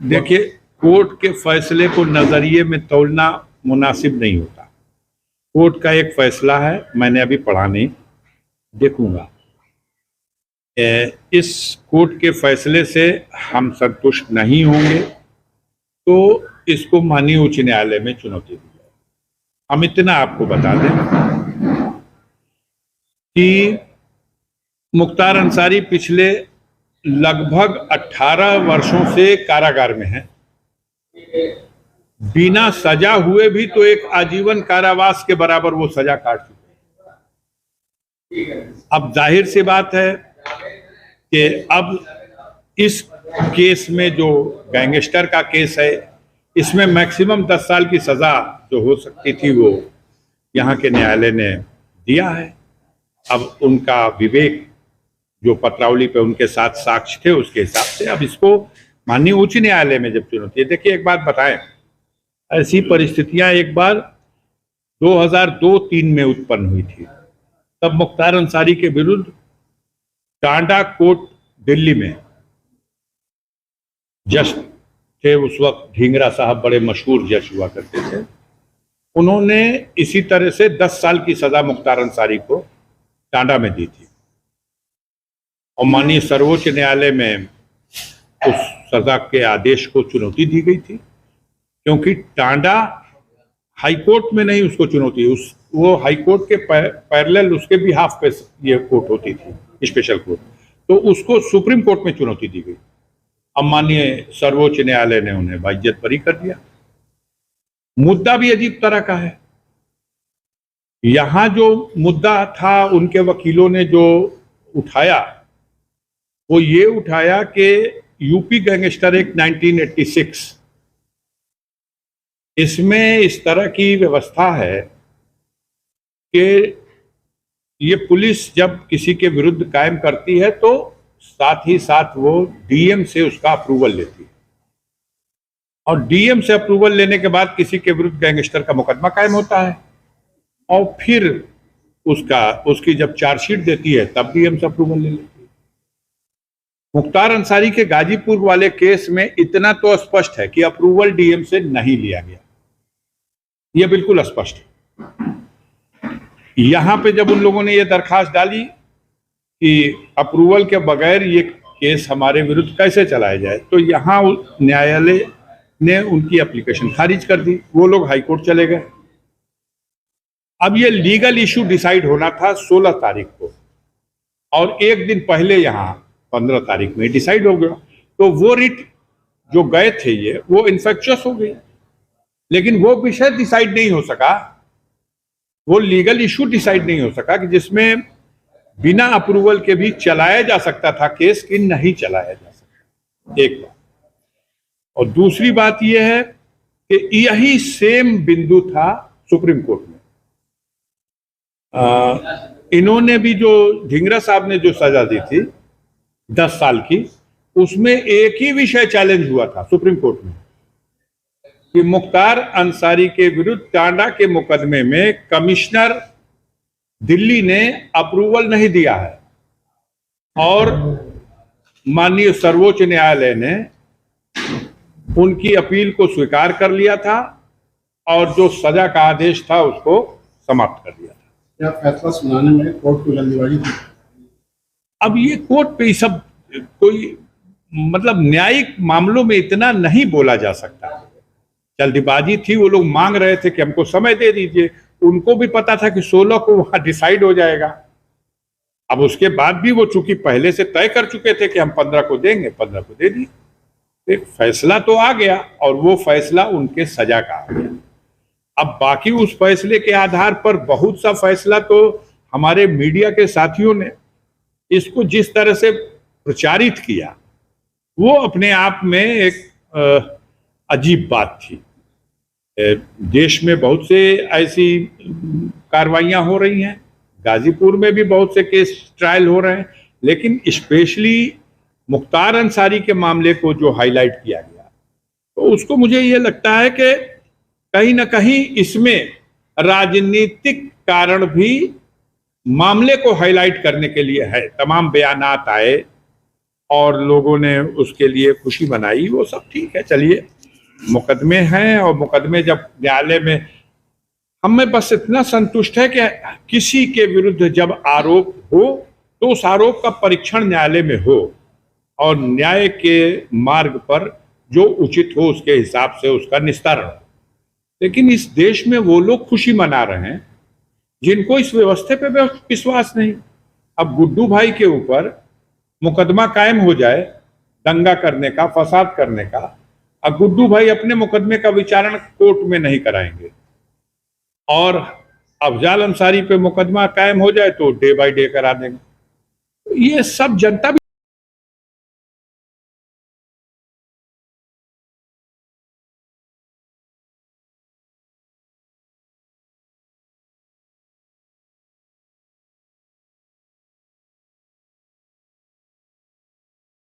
देखिए, कोर्ट के फैसले को नजरिए में तौलना मुनासिब नहीं होता। कोर्ट का एक फैसला है, मैंने अभी पढ़ा नहीं, देखूंगा। इस कोर्ट के फैसले से हम संतुष्ट नहीं होंगे तो इसको माननीय उच्च न्यायालय में चुनौती दी जाए। हम इतना आपको बता दें कि मुख्तार अंसारी पिछले लगभग 18 वर्षों से कारागार में हैं। बिना सजा हुए भी तो एक आजीवन कारावास के बराबर वो सजा काट चुके हैं। अब जाहिर सी बात है कि अब इस केस में, जो गैंगस्टर का केस है, इसमें मैक्सिमम 10 साल की सजा जो हो सकती थी वो यहाँ के न्यायालय ने दिया है। अब उनका विवेक, जो पत्रावली पे उनके साथ साक्ष्य थे, उसके हिसाब से अब इसको माननीय उच्च न्यायालय में जब चुनौती है। देखिए, एक बात बताएं, ऐसी परिस्थितियां एक बार 2002-03 में उत्पन्न हुई थी। तब मुख्तार अंसारी के विरुद्ध टांडा कोर्ट दिल्ली में जज थे, उस वक्त ढींगरा साहब बड़े मशहूर जज हुआ करते थे। उन्होंने इसी तरह से 10 साल की सजा मुख्तार अंसारी को टांडा में दी थी और माननीय सर्वोच्च न्यायालय में उस सजा के आदेश को चुनौती दी गई थी, क्योंकि टांडा हाईकोर्ट में नहीं उसको चुनौती, वो हाईकोर्ट के पैरेलल उसके भी हाफ पे ये कोर्ट होती थी, स्पेशल कोर्ट, तो उसको सुप्रीम कोर्ट में चुनौती दी गई। अब माननीय सर्वोच्च न्यायालय ने उन्हें बाइज्जत बरी कर दिया। मुद्दा भी अजीब तरह का है। यहां जो मुद्दा था, उनके वकीलों ने जो उठाया, वो ये उठाया कि यूपी गैंगस्टर एक्ट 1986, इसमें इस तरह की व्यवस्था है कि ये पुलिस जब किसी के विरुद्ध कायम करती है तो साथ ही साथ वो डीएम से उसका अप्रूवल लेती है, और डीएम से अप्रूवल लेने के बाद किसी के विरुद्ध गैंगस्टर का मुकदमा कायम होता है, और फिर उसकी जब चार्जशीट देती है तब डीएम से अप्रूवल ले लेती है। मुख्तार अंसारी के गाजीपुर वाले केस में इतना तो स्पष्ट है कि अप्रूवल डीएम से नहीं लिया गया, यह बिल्कुल स्पष्ट है। यहां पे जब उन लोगों ने यह दरखास्त डाली कि अप्रूवल के बगैर ये केस हमारे विरुद्ध कैसे चलाया जाए, तो यहां न्यायालय ने उनकी एप्लीकेशन खारिज कर दी। वो लोग हाईकोर्ट चले गए। अब ये लीगल इशू डिसाइड होना था 16 तारीख को, और एक दिन पहले यहां 15 तारीख में डिसाइड हो गया। तो वो रिट जो गए थे ये, वो इन्फेक्चुअस हो गई, लेकिन वो विषय डिसाइड नहीं हो सका, वो लीगल इशू डिसाइड नहीं हो सका कि जिसमें बिना अप्रूवल के भी चलाया जा सकता था केस, कि नहीं चलाया जा सकता। एक बात। और दूसरी बात यह है कि यही सेम बिंदु था सुप्रीम कोर्ट में। इन्होंने भी, जो ढींगरा साहब ने जो सजा दी थी 10 साल की, उसमें एक ही विषय चैलेंज हुआ था सुप्रीम कोर्ट में कि मुख्तार अंसारी के विरुद्ध टांडा के मुकदमे में कमिश्नर दिल्ली ने अप्रूवल नहीं दिया है, और माननीय सर्वोच्च न्यायालय ने उनकी अपील को स्वीकार कर लिया था और जो सजा का आदेश था उसको समाप्त कर दिया था। क्या फैसला सुनाने में कोर्ट को जल्दीबाजी थी? अब ये कोर्ट पे सब कोई, मतलब न्यायिक मामलों में इतना नहीं बोला जा सकता। जल्दीबाजी थी, वो लोग मांग रहे थे कि हमको समय दे दीजिए। उनको भी पता था कि 16 को वहां डिसाइड हो जाएगा। अब उसके बाद भी वो चूंकि पहले से तय कर चुके थे कि हम 15 को देंगे, 15 को दे दिए। एक फैसला तो आ गया, और वो फैसला उनके सजा का आ गया। अब बाकी उस फैसले के आधार पर बहुत सा फैसला तो हमारे मीडिया के साथियों ने इसको जिस तरह से प्रचारित किया, वो अपने आप में एक अजीब बात थी। देश में बहुत से ऐसी कार्रवाइयां हो रही हैं, गाजीपुर में भी बहुत से केस ट्रायल हो रहे हैं, लेकिन स्पेशली मुख्तार अंसारी के मामले को जो हाईलाइट किया गया, तो उसको मुझे ये लगता है कि कहीं ना कहीं इसमें राजनीतिक कारण भी मामले को हाईलाइट करने के लिए है। तमाम बयानात आए और लोगों ने उसके लिए खुशी मनाई, वो सब ठीक है। चलिए, मुकदमे हैं और मुकदमे जब न्यायालय में, हमें बस इतना संतुष्ट है कि किसी के विरुद्ध जब आरोप हो तो उस आरोप का परीक्षण न्यायालय में हो और न्याय के मार्ग पर जो उचित हो उसके हिसाब से उसका निस्तारण हो। लेकिन इस देश में वो लोग खुशी मना रहे हैं जिनको इस व्यवस्था पे विश्वास नहीं। अब गुड्डू भाई के ऊपर मुकदमा कायम हो जाए दंगा करने का, फसाद करने का, अब गुड्डू भाई अपने मुकदमे का विचारण कोर्ट में नहीं कराएंगे और अफजाल अंसारी पे मुकदमा कायम हो जाए तो डे बाय डे करा देंगे। ये सब जनता